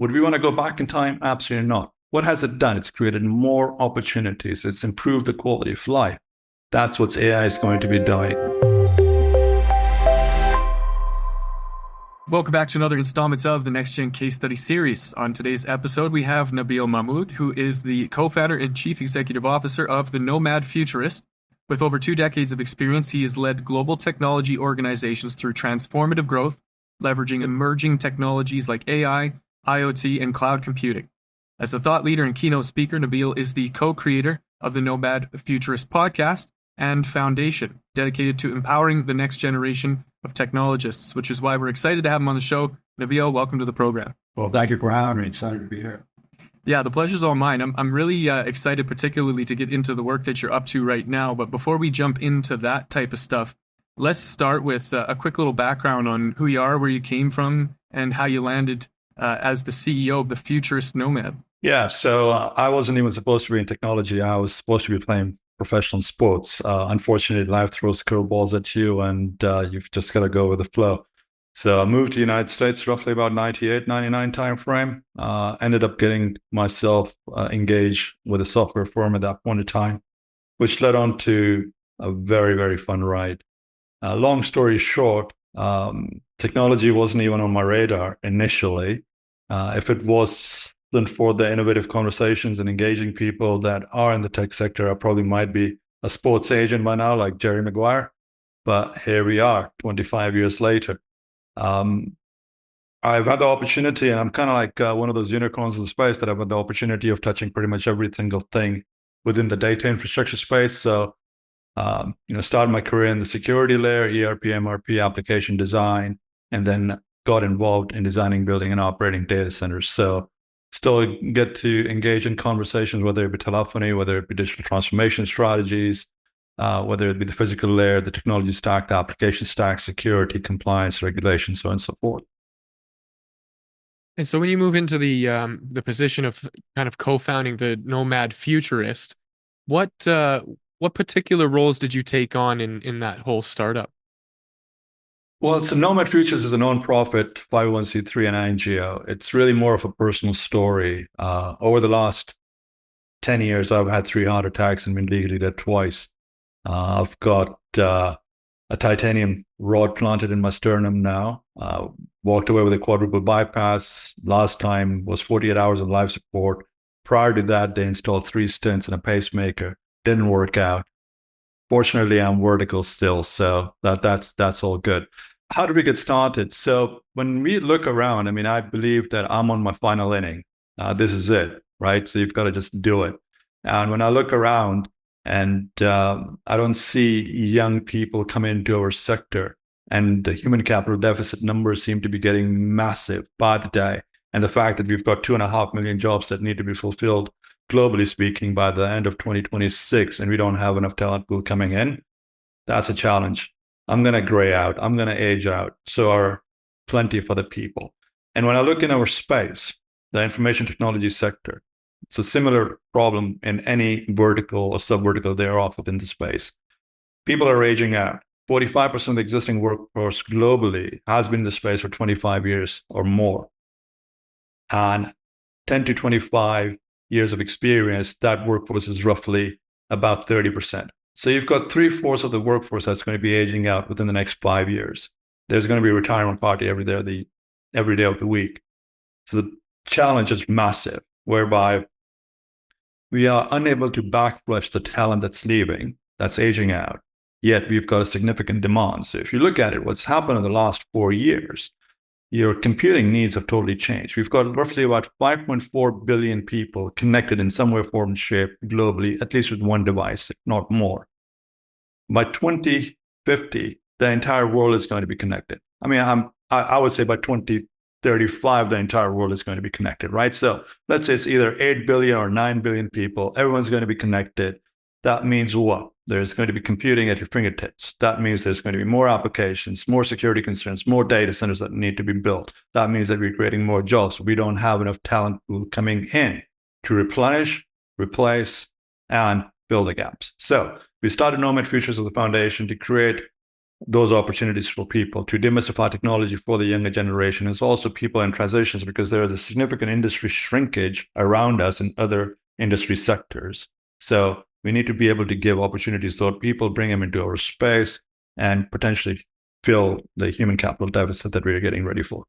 Would we want to go back in time? Absolutely not. What has it done? It's created more opportunities. It's improved the quality of life. That's what AI is going to be doing. Welcome back to another installment of the Next Gen Case Study Series. On today's episode, we have Nabeel Mahmood, who is the co-founder and chief executive officer of the Nomad Futurist. With over 2 decades of experience, he has led global technology organizations through transformative growth, leveraging emerging technologies like AI, IoT, and cloud computing. As a thought leader and keynote speaker, Nabeel is the co-creator of the Nomad Futurist podcast and foundation, dedicated to empowering the next generation of technologists, which is why we're excited to have him on the show. Nabeel, welcome to the program. Well, thank you for having me. Excited to be here. Yeah, the pleasure's all mine. I'm really excited, particularly to get into the work that you're up to right now. But before we jump into that type of stuff, let's start with a quick little background on who you are, where you came from, and how you landed as the CEO of the Futurist Nomad. Yeah, so I wasn't even supposed to be in technology. I was supposed to be playing professional sports. Unfortunately, life throws curveballs at you, and you've just got to go with the flow. So I moved to the United States roughly about 98, 99 timeframe. Ended up getting myself engaged with a software firm at that point in time, which led on to a very, very fun ride. Long story short, technology wasn't even on my radar initially. If it wasn't for the innovative conversations and engaging people that are in the tech sector, I probably might be a sports agent by now, like Jerry Maguire. But here we are, 25 years later. I've had the opportunity, and I'm kind of like one of those unicorns in the space that I've had the opportunity of touching pretty much every single thing within the data infrastructure space. So, started my career in the security layer, ERP, MRP, application design, and then got involved in designing, building, and operating data centers. So still get to engage in conversations, whether it be telephony, whether it be digital transformation strategies, whether it be the physical layer, the technology stack, the application stack, security, compliance, regulation, so on and so forth. And so when you move into the position of kind of co-founding the Nomad Futurist, what particular roles did you take on in that whole startup? Well, so Nomad Futures is a nonprofit 501c3 and NGO. It's really more of a personal story. Over the last 10 years, I've had 3 heart attacks and been legally dead twice. I've got a titanium rod planted in my sternum now. Walked away with a quadruple bypass. Last time was 48 hours of life support. Prior to that, they installed 3 stents and a pacemaker. Didn't work out. Fortunately, I'm vertical still, so that's all good. How did we get started? So when we look around, I believe that I'm on my final inning. This is it, right? So you've got to just do it. And when I look around, and I don't see young people come into our sector, and the human capital deficit numbers seem to be getting massive by the day. And the fact that we've got 2.5 million jobs that need to be fulfilled, globally speaking, by the end of 2026, and we don't have enough talent pool coming in, that's a challenge. I'm going to gray out. I'm going to age out. So are plenty of other people. And when I look in our space, the information technology sector, it's a similar problem in any vertical or sub-vertical thereof within the space. People are aging out. 45% of the existing workforce globally has been in the space for 25 years or more. And 10 to 25 years of experience, that workforce is roughly about 30%. So you've got 3/4 of the workforce that's going to be aging out within the next 5 years. There's going to be a retirement party every day of the week. So the challenge is massive, whereby we are unable to backflush the talent that's leaving, that's aging out, yet we've got a significant demand. So if you look at it, what's happened in the last 4 years, your computing needs have totally changed. We've got roughly about 5.4 billion people connected in some way, form, and shape globally, at least with one device, if not more. By 2050, the entire world is going to be connected. I would say by 2035, the entire world is going to be connected, right? So let's say it's either 8 billion or 9 billion people. Everyone's going to be connected. That means what? There's going to be computing at your fingertips. That means there's going to be more applications, more security concerns, more data centers that need to be built. That means that we're creating more jobs. We don't have enough talent pool coming in to replenish, replace, and fill the gaps. So we started Nomad Futures as a foundation to create those opportunities for people, to demystify technology for the younger generation. It's also people in transitions, because there is a significant industry shrinkage around us in other industry sectors. So we need to be able to give opportunities so people bring them into our space and potentially fill the human capital deficit that we're getting ready for.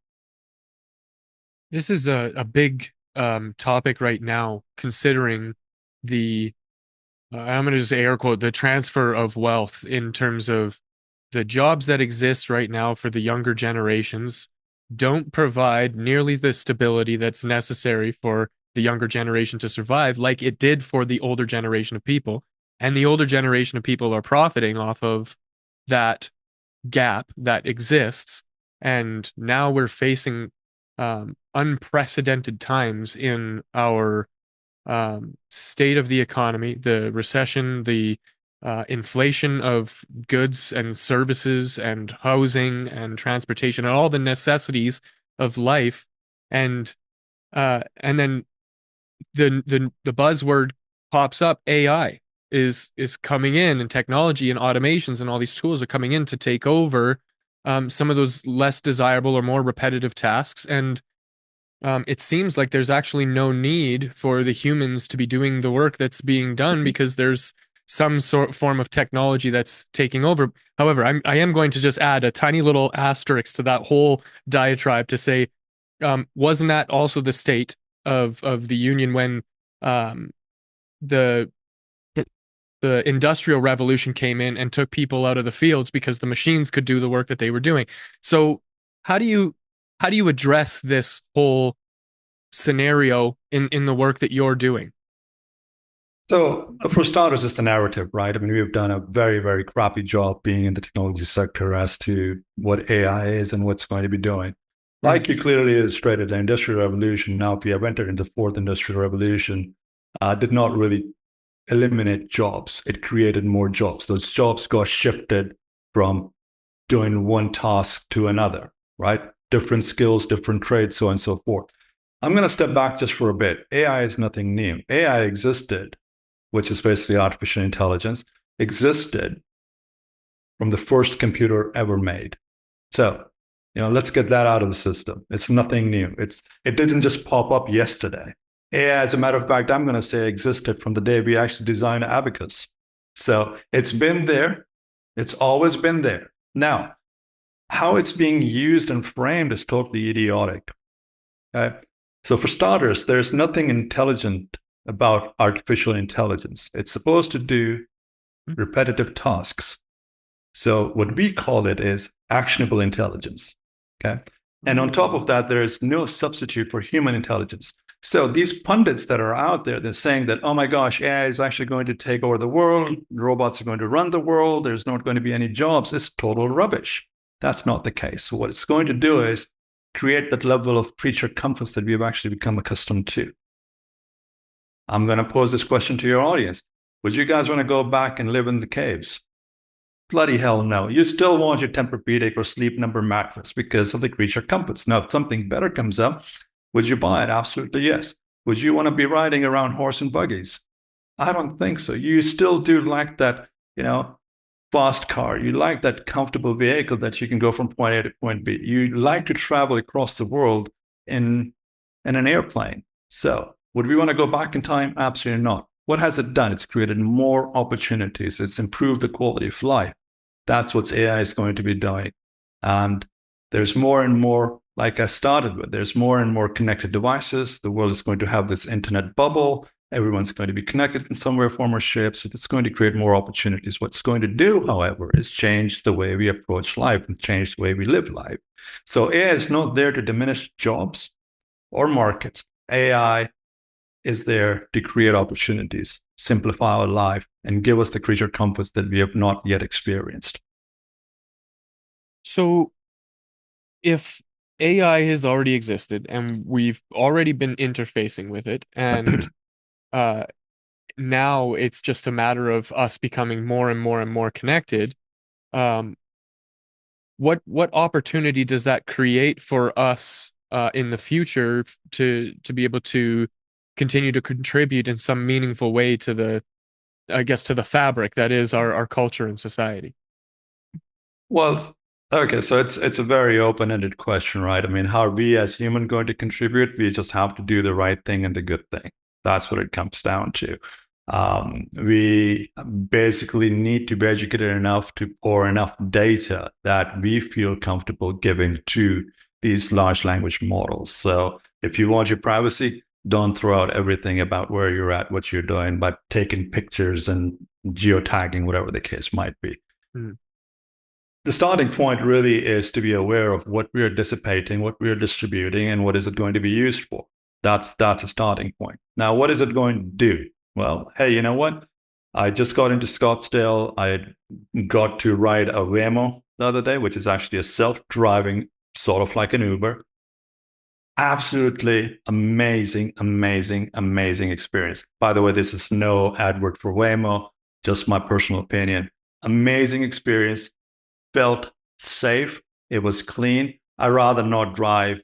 This is a big topic right now, considering the I'm going to just air quote, the transfer of wealth, in terms of the jobs that exist right now for the younger generations don't provide nearly the stability that's necessary for the younger generation to survive, like it did for the older generation of people. And the older generation of people are profiting off of that gap that exists. And now we're facing unprecedented times in our state of the economy, the recession, the inflation of goods and services and housing and transportation and all the necessities of life, and then the buzzword pops up: AI is coming in, and technology and automations and all these tools are coming in to take over some of those less desirable or more repetitive tasks. And it seems like there's actually no need for the humans to be doing the work that's being done, because there's some form of technology that's taking over. However, I am going to just add a tiny little asterisk to that whole diatribe to say, wasn't that also the state of the Union when the the Industrial Revolution came in and took people out of the fields because the machines could do the work that they were doing? So how do you address this whole scenario in the work that you're doing? So, for starters, it's the narrative, right? I mean, we've done a very, very crappy job being in the technology sector as to what AI is and what's going to be doing. Like you clearly illustrated, the Industrial Revolution, now we have entered into the fourth Industrial Revolution, did not really eliminate jobs. It created more jobs. Those jobs got shifted from doing one task to another, right? Different skills, different trades, so on and so forth. I'm going to step back just for a bit. AI is nothing new. AI existed, which is basically artificial intelligence, existed from the first computer ever made. So, let's get that out of the system. It's nothing new. It didn't just pop up yesterday. AI, as a matter of fact, I'm going to say existed from the day we actually designed Abacus. So it's been there. It's always been there. Now, how it's being used and framed is totally idiotic. Okay? So for starters, there's nothing intelligent about artificial intelligence. It's supposed to do repetitive tasks. So what we call it is actionable intelligence. Okay. And on top of that, there is no substitute for human intelligence. So these pundits that are out there, they're saying that, oh my gosh, AI is actually going to take over the world. Robots are going to run the world. There's not going to be any jobs. It's total rubbish. That's not the case. So what it's going to do is create that level of creature comforts that we have actually become accustomed to. I'm going to pose this question to your audience. Would you guys want to go back and live in the caves? Bloody hell no. You still want your Tempur-Pedic or Sleep Number mattress because of the creature comforts. Now, if something better comes up, would you buy it? Absolutely yes. Would you want to be riding around horse and buggies? I don't think so. You still do like that, fast car. You like that comfortable vehicle that you can go from point A to point B. You like to travel across the world in an airplane. So would we want to go back in time? Absolutely not. What has it done? It's created more opportunities. It's improved the quality of life. That's what AI is going to be doing. And there's more and more, like I started with, there's more and more connected devices. The world is going to have this internet bubble. Everyone's going to be connected in some way, form, or shape. So it's going to create more opportunities. What's going to do, however, is change the way we approach life and change the way we live life. So AI is not there to diminish jobs or markets. AI is there to create opportunities, simplify our life, and give us the creature comforts that we have not yet experienced. So if AI has already existed and we've already been interfacing with it, and now it's just a matter of us becoming more and more and more connected, what opportunity does that create for us in the future to be able to continue to contribute in some meaningful way to the fabric that is our culture and society? Well, okay, so it's a very open-ended question, right? I mean, how are we as human going to contribute? We just have to do the right thing and the good thing. That's what it comes down to. We basically need to be educated enough to pour enough data that we feel comfortable giving to these large language models. So if you want your privacy, don't throw out everything about where you're at, what you're doing, by taking pictures and geotagging, whatever the case might be. Mm. The starting point really is to be aware of what we are dissipating, what we are distributing, and what is it going to be used for. That's a starting point. Now, what is it going to do? Well, hey, you know what? I just got into Scottsdale. I got to ride a Waymo the other day, which is actually a self-driving, sort of like an Uber. Absolutely amazing, amazing, amazing experience. By the way, this is no advert for Waymo, just my personal opinion. Amazing experience. Felt safe. It was clean. I'd rather not drive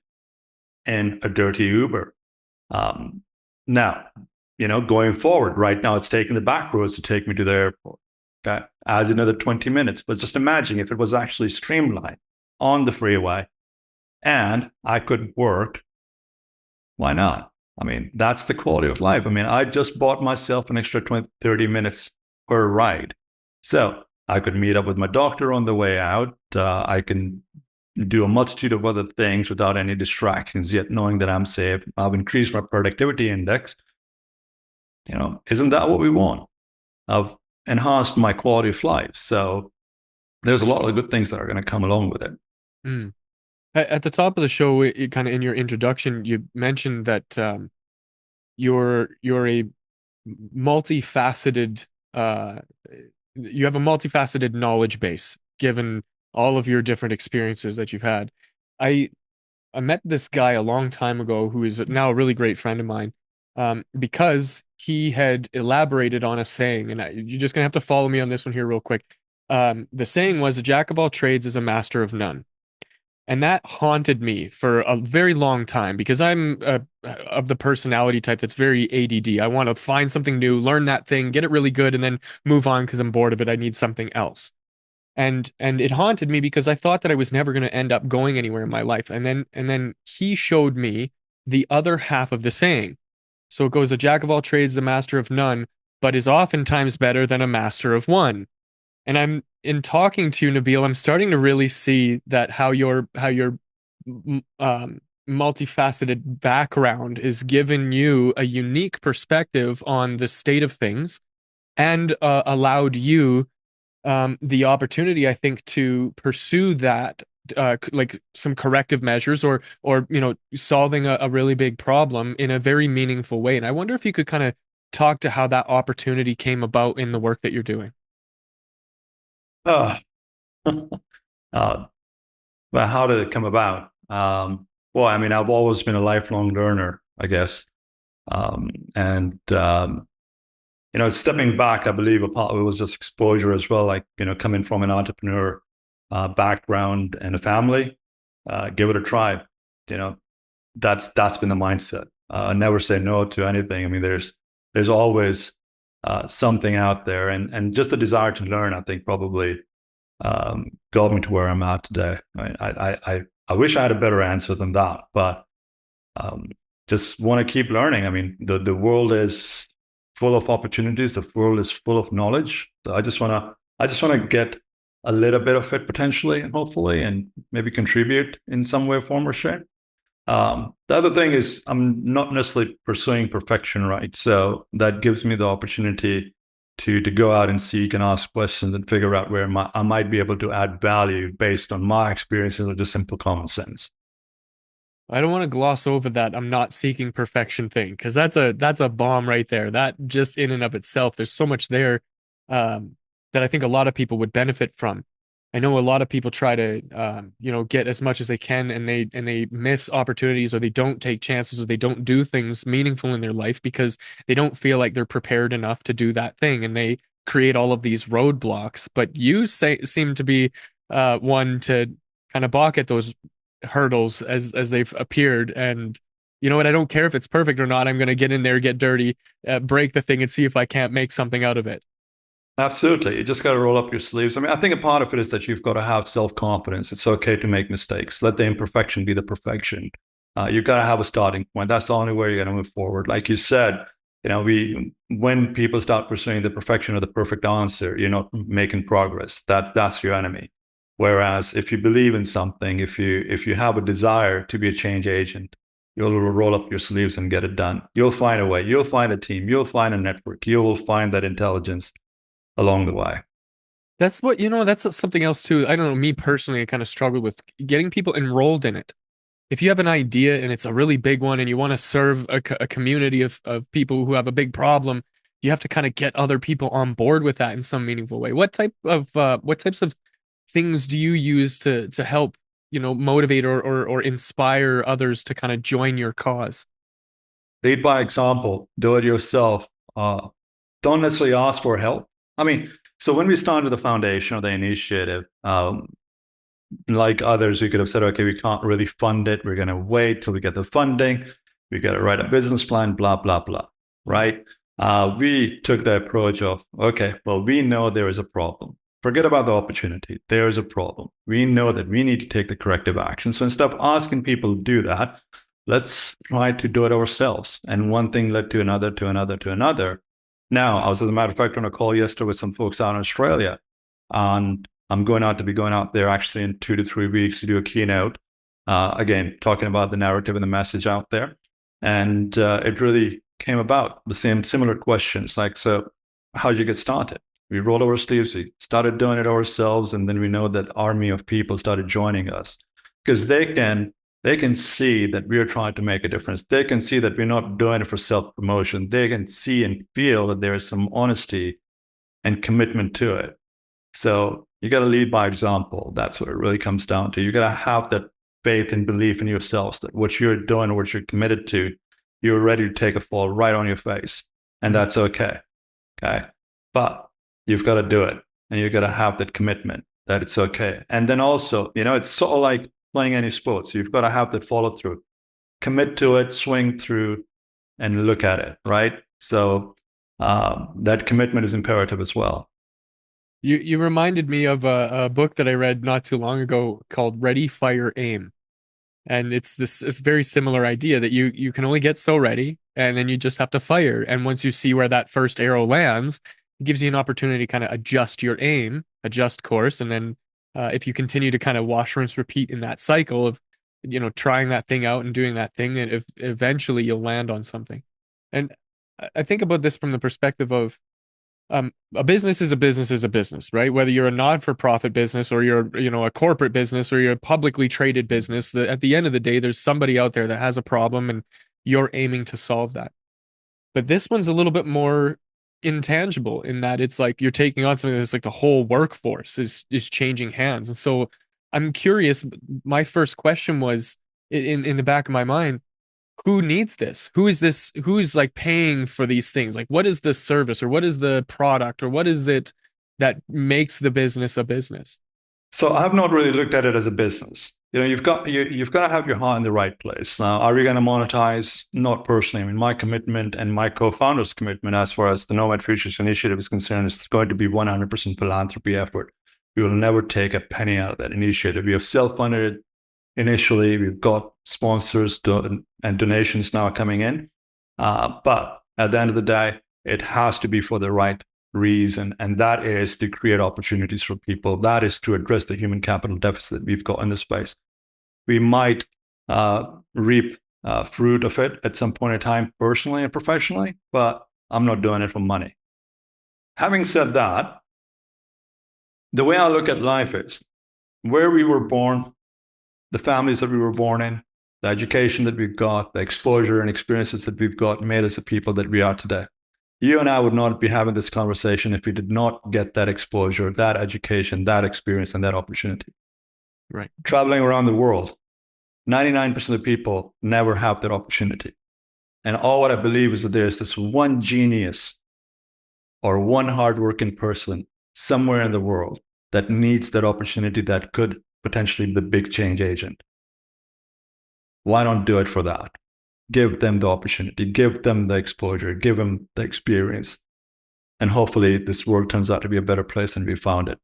in a dirty Uber. Now, going forward, right now it's taking the back roads to take me to the airport. Okay, adds another 20 minutes. But just imagine if it was actually streamlined on the freeway and I could work. Why not? I mean, that's the quality of life. I mean, I just bought myself an extra 20, 30 minutes per ride. So I could meet up with my doctor on the way out. I can do a multitude of other things without any distractions, yet knowing that I'm safe. I've increased my productivity index. Isn't that what we want? I've enhanced my quality of life. So there's a lot of good things that are going to come along with it. Mm. At the top of the show, kind of in your introduction, you mentioned that you're a multifaceted you have a multifaceted knowledge base given all of your different experiences that you've had. I I met this guy a long time ago who is now a really great friend of mine, because he had elaborated on a saying, and you're just gonna have to follow me on this one here real quick. The saying was, "A jack of all trades is a master of none." And that haunted me for a very long time because I'm of the personality type that's very ADD. I want to find something new, learn that thing, get it really good, and then move on because I'm bored of it. I need something else. And it haunted me because I thought that I was never going to end up going anywhere in my life. And then he showed me the other half of the saying. So it goes, "A jack of all trades is a master of none, but is oftentimes better than a master of one." And I'm in talking to you, Nabeel, I'm starting to really see that how your multifaceted background is giving you a unique perspective on the state of things and allowed you the opportunity, I think, to pursue that like some corrective measures or solving a really big problem in a very meaningful way. And I wonder if you could kind of talk to how that opportunity came about in the work that you're doing. Uh, uh, but how did it come about? Well, I mean, I've always been a lifelong learner, I guess. And stepping back, I believe a part of it was just exposure as well. Like, coming from an entrepreneur background and a family, give it a try. You know, that's been the mindset. Never say no to anything. I mean, there's always something out there, and just the desire to learn, I think, probably got me to where I'm at today. I wish I had a better answer than that, but just want to keep learning. I mean, the world is full of opportunities. The world is full of knowledge. So I just wanna get a little bit of it potentially and hopefully, and maybe contribute in some way, form, or shape. The other thing is I'm not necessarily pursuing perfection, right? So that gives me the opportunity to go out and seek and ask questions and figure out where I might be able to add value based on my experiences or just simple common sense. I don't want to gloss over that "I'm not seeking perfection" thing because that's a bomb right there. That just in and of itself, there's so much there that I think a lot of people would benefit from. I know a lot of people try to get as much as they can, and they miss opportunities, or they don't take chances, or they don't do things meaningful in their life because they don't feel like they're prepared enough to do that thing, and they create all of these roadblocks. But you seem to be one to kind of balk at those hurdles as they've appeared. And you know what? I don't care if it's perfect or not. I'm going to get in there, get dirty, break the thing, and see if I can't make something out of it. Absolutely. You just got to roll up your sleeves. I mean, I think a part of it is that you've got to have self-confidence. It's okay to make mistakes. Let the imperfection be the perfection. You've got to have a starting point. That's the only way you're going to move forward. Like you said, when people start pursuing the perfection or the perfect answer, you're not making progress. That's your enemy. Whereas if you believe in something, if you have a desire to be a change agent, you'll roll up your sleeves and get it done. You'll find a way. You'll find a team. You'll find a network. You will find that intelligence along the way. That's what, that's something else too. I don't know, me personally, I kind of struggle with getting people enrolled in it. If you have an idea and it's a really big one and you want to serve a community of people who have a big problem, you have to kind of get other people on board with that in some meaningful way. What types of things do you use to help, motivate or inspire others to kind of join your cause? Lead by example, do it yourself. Don't necessarily ask for help. I mean, so when we started the foundation or the initiative, like others, we could have said, okay, we can't really fund it. We're going to wait till we get the funding. We got to write a business plan, blah, blah, blah. Right? We took the approach of, okay, well, we know there is a problem. Forget about the opportunity. There is a problem. We know that we need to take the corrective action. So instead of asking people to do that, let's try to do it ourselves. And one thing led to another, to another, to another. Now, I was, as a matter of fact, on a call yesterday with some folks out in Australia, and I'm going out there actually in 2 to 3 weeks to do a keynote. Again, talking about the narrative and the message out there. And it really came about the similar questions like, so how'd you get started? We rolled our sleeves, we started doing it ourselves, and then we know that army of people started joining us because they can see that we are trying to make a difference. They can see that we're not doing it for self-promotion. They can see and feel that there is some honesty and commitment to it. So you got to lead by example. That's what it really comes down to. You got to have that faith and belief in yourselves that what you're doing, what you're committed to, you're ready to take a fall right on your face. And that's okay. Okay. But you've got to do it. And you've got to have that commitment that it's okay. And then also, it's sort of like playing any sports. You've got to have that follow through. Commit to it, swing through, and look at it, right? So that commitment is imperative as well. You reminded me of a book that I read not too long ago called Ready, Fire, Aim. And it's this very similar idea that you can only get so ready and then you just have to fire. And once you see where that first arrow lands, it gives you an opportunity to kind of adjust your aim, adjust course. And then if you continue to kind of wash, rinse, repeat in that cycle of, trying that thing out and doing that thing, and eventually you'll land on something. And I think about this from the perspective of a business is a business is a business, right? Whether you're a non-for-profit business or you're, a corporate business or you're a publicly traded business, at the end of the day, there's somebody out there that has a problem and you're aiming to solve that. But this one's a little bit more intangible in that it's like you're taking on something that's like the whole workforce is changing hands. And so I'm curious, my first question was in the back of my mind, who needs this? Who is this? Who is like paying for these things? Like, what is the service or what is the product or what is it that makes the business a business? So I've not really looked at it as a business. You've got to have your heart in the right place. Now, are we going to monetize? Not personally. I mean, my commitment and my co-founder's commitment, as far as the Nomad Futurist initiative is concerned, is going to be 100% philanthropy effort. We will never take a penny out of that initiative. We have self-funded it initially. We've got sponsors and donations now coming in. But at the end of the day, it has to be for the right reason, and that is to create opportunities for people. That is to address the human capital deficit we've got in this space. We might reap fruit of it at some point in time, personally and professionally, but I'm not doing it for money. Having said that, the way I look at life is where we were born, the families that we were born in, the education that we've got, the exposure and experiences that we've got made us the people that we are today. You and I would not be having this conversation if we did not get that exposure, that education, that experience, and that opportunity. Right. Traveling around the world, 99% of the people never have that opportunity. And all what I believe is that there's this one genius or one hardworking person somewhere in the world that needs that opportunity that could potentially be the big change agent. Why don't do it for that? Give them the opportunity, give them the exposure, give them the experience. And hopefully this world turns out to be a better place than we found it.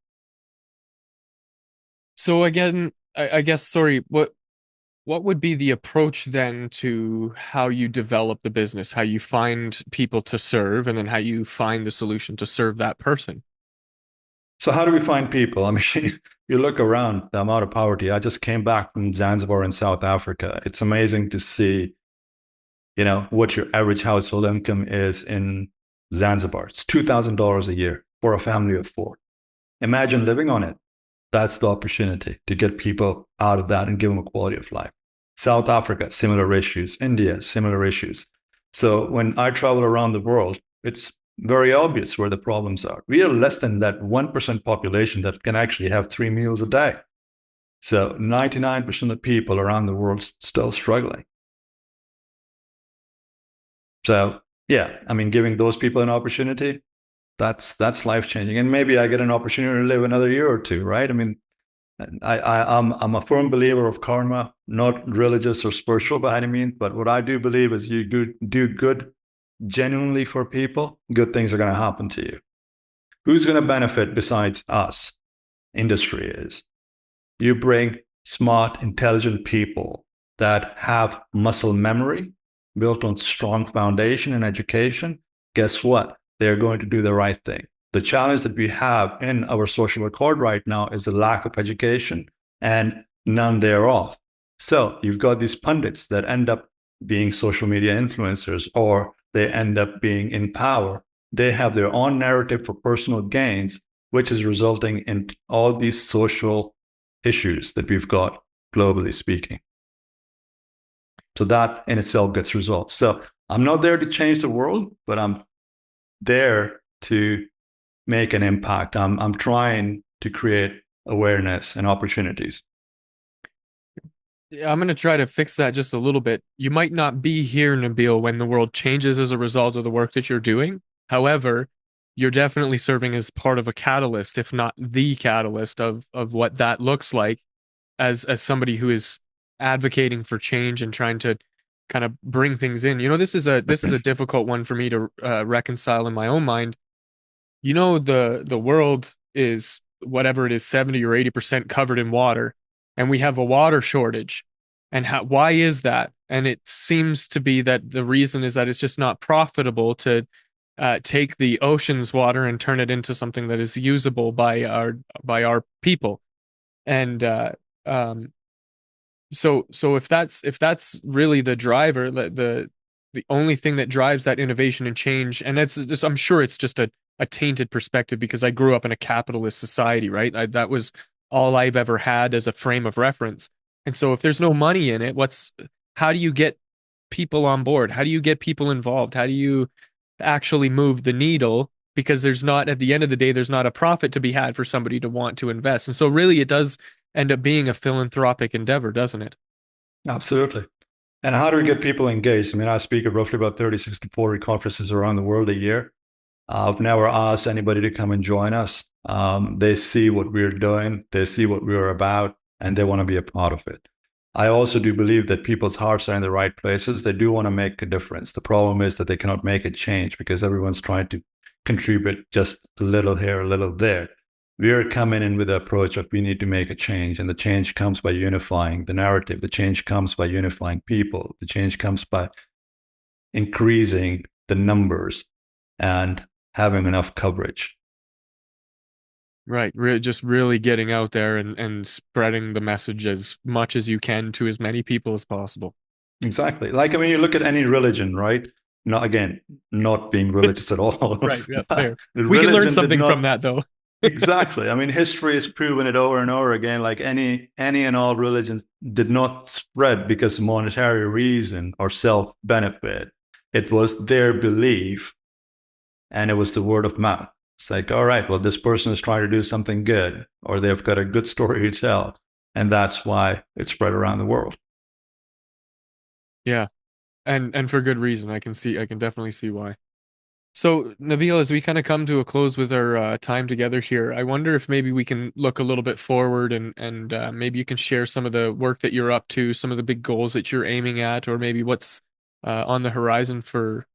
So again, I guess, sorry, what would be the approach then to how you develop the business, how you find people to serve, and then how you find the solution to serve that person? So how do we find people? I mean, you look around the amount of poverty. I just came back from Zanzibar in South Africa. It's amazing to see, what your average household income is in Zanzibar. It's $2,000 a year for a family of four. Imagine living on it. That's the opportunity to get people out of that and give them a quality of life. South Africa, similar issues. India, similar issues. So when I travel around the world, it's very obvious where the problems are. We are less than that 1% population that can actually have 3 meals a day. So 99% of people around the world still struggling. So yeah, I mean, giving those people an opportunity, that's life changing. And maybe I get an opportunity to live another year or two, right? I mean, I'm a firm believer of karma, not religious or spiritual by any means, but what I do believe is do good genuinely for people, good things are going to happen to you. Who's going to benefit besides us? Industry is. You bring smart, intelligent people that have muscle memory built on strong foundation and education. Guess what? They're going to do the right thing. The challenge that we have in our social accord right now is the lack of education and none thereof. So you've got these pundits that end up being social media influencers, or they end up being in power. They have their own narrative for personal gains, which is resulting in all these social issues that we've got globally speaking. So that in itself gets results. So I'm not there to change the world, but I'm there to make an impact. I'm trying to create awareness and opportunities. Yeah, I'm going to try to fix that just a little bit. You might not be here, Nabil, when the world changes as a result of the work that you're doing. However, you're definitely serving as part of a catalyst, if not the catalyst of what that looks like as somebody who is advocating for change and trying to kind of bring things in. This is a difficult one for me to reconcile in my own mind. The world is whatever it is, 70 or 80% covered in water, and we have a water shortage. And why is that? And it seems to be that the reason is that it's just not profitable to take the ocean's water and turn it into something that is usable by our people. And so if that's really the driver, the only thing that drives that innovation and change, and that's just, I'm sure it's just a tainted perspective because I grew up in a capitalist society, right? That was all I've ever had as a frame of reference. And so if there's no money in it, how do you get people on board? How do you get people involved? How do you actually move the needle? Because there's not, at the end of the day, there's not a profit to be had for somebody to want to invest. And so really it does end up being a philanthropic endeavor, doesn't it? Absolutely. And how do we get people engaged? I mean, I speak at roughly about 36 to 40 conferences around the world a year. I've never asked anybody to come and join us. They see what we're doing, they see what we're about, and they want to be a part of it. I also do believe that people's hearts are in the right places. They do want to make a difference. The problem is that they cannot make a change because everyone's trying to contribute just a little here, a little there. We're coming in with the approach of we need to make a change, and the change comes by unifying the narrative. The change comes by unifying people. The change comes by increasing the numbers and having enough coverage. Right. Just really getting out there and spreading the message as much as you can to as many people as possible. Exactly. Like, I mean, you look at any religion, right? Not again, not being religious at all. Right. Yeah, But fair. the We can learn religion did something from not that, though. exactly. I mean, history has proven it over and over again. Like any and all religions did not spread because of monetary reason or self benefit. It was their belief, and it was the word of mouth. It's like, all right, well, this person is trying to do something good, or they've got a good story to tell, and that's why it spread around the world. Yeah. And for good reason. I can definitely see why. So, Nabil, as we kind of come to a close with our time together here, I wonder if maybe we can look a little bit forward and maybe you can share some of the work that you're up to, some of the big goals that you're aiming at, or maybe what's on the horizon for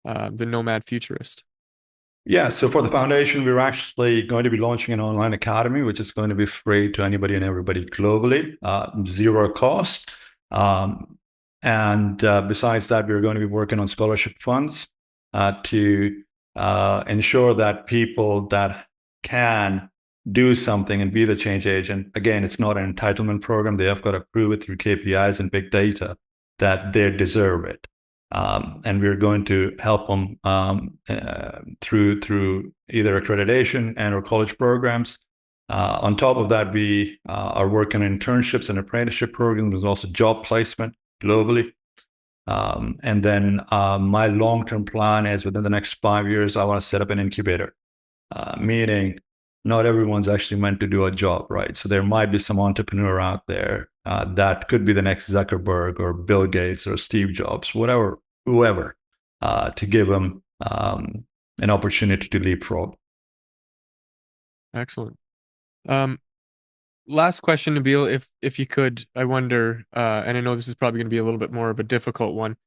the Nomad Futurist. Yeah, so for the foundation, we're actually going to be launching an online academy, which is going to be free to anybody and everybody globally, zero cost. Um, and besides that, we're going to be working on scholarship funds to ensure that people that can do something and be the change agent, again, it's not an entitlement program. They have got to prove it through KPIs and big data that they deserve it. And we're going to help them through either accreditation and or college programs. On top of that, we are working on internships and apprenticeship programs. There's also job placement globally. And then my long-term plan is within the next 5 years, I want to set up an incubator, meaning not everyone's actually meant to do a job, right? So there might be some entrepreneur out there that could be the next Zuckerberg or Bill Gates or Steve Jobs, whatever, whoever, to give them an opportunity to leapfrog. Excellent. Last question, Nabeel, if you could, I wonder, and I know this is probably going to be a little bit more of a difficult one.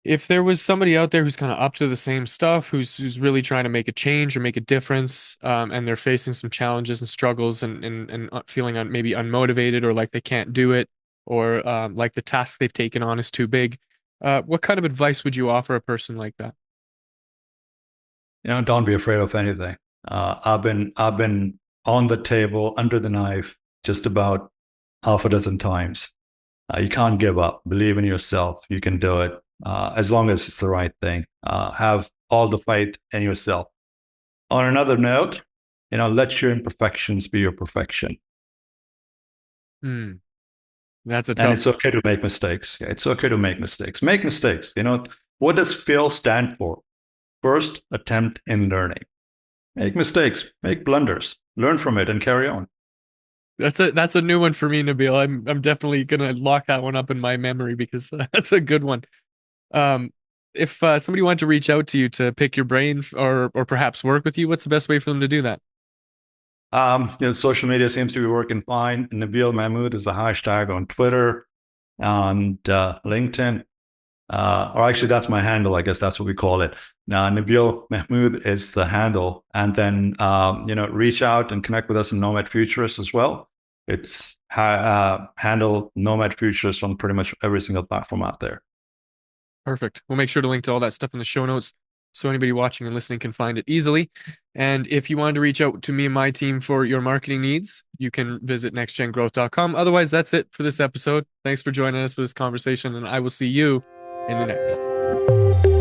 If there was somebody out there who's kind of up to the same stuff, who's really trying to make a change or make a difference, and they're facing some challenges and struggles and feeling maybe unmotivated or like they can't do it, or like the task they've taken on is too big, what kind of advice would you offer a person like that? Don't be afraid of anything. I've been on the table, under the knife, just about half a dozen times. You can't give up. Believe in yourself. You can do it. As long as it's the right thing. Have all the faith in yourself. On another note, let your imperfections be your perfection. Hmm. That's a And tough. it's okay to make mistakes. It's okay to make mistakes. Make mistakes. What does fail stand for? First attempt in learning. Make mistakes, make blunders, learn from it, and carry on. That's a new one for me, Nabeel. I'm definitely gonna lock that one up in my memory because that's a good one. Um, if somebody wanted to reach out to you to pick your brain or perhaps work with you, what's the best way for them to do that? Social media seems to be working fine. Nabeel Mahmood is the hashtag on Twitter and LinkedIn. Or actually, that's my handle. I guess that's what we call it. Now, Nabeel Mahmood is the handle. And then, reach out and connect with us in Nomad Futurist as well. It's handle Nomad Futurist on pretty much every single platform out there. Perfect. We'll make sure to link to all that stuff in the show notes so anybody watching and listening can find it easily. And if you wanted to reach out to me and my team for your marketing needs, you can visit nextgengrowth.com. Otherwise, that's it for this episode. Thanks for joining us for this conversation, and I will see you in the next.